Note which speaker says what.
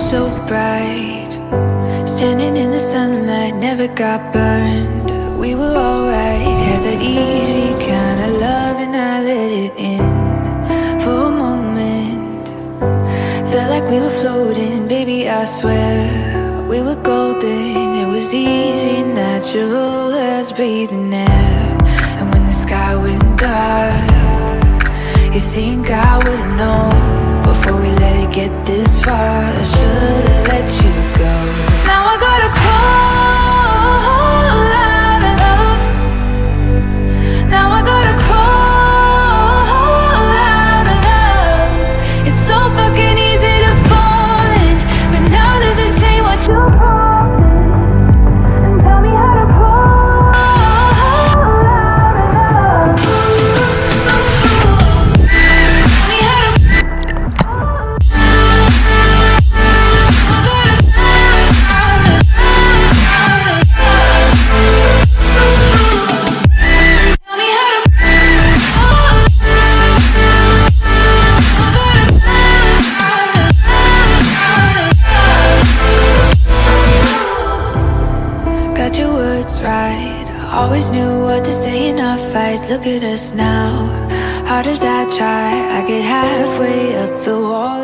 Speaker 1: so bright, standing in the sunlight, never got burned. We were alright, had that easy kind of love, and I let it in for a moment. Felt like we were floating, baby, I swear we were golden. It was easy, natural as breathing air. And when the sky went dark, you think I would've known before we let it get this far. I should've let you go. Now I gotta crawl out of love. Now I gotta crawl out of love. It's so fucking easy to fall in, but now that this ain't what you want, then tell me how to crawl out of love. Tell me how to. Got your words right, always knew what to say in our fights. Look at us now, hard as I try, I get halfway up the wall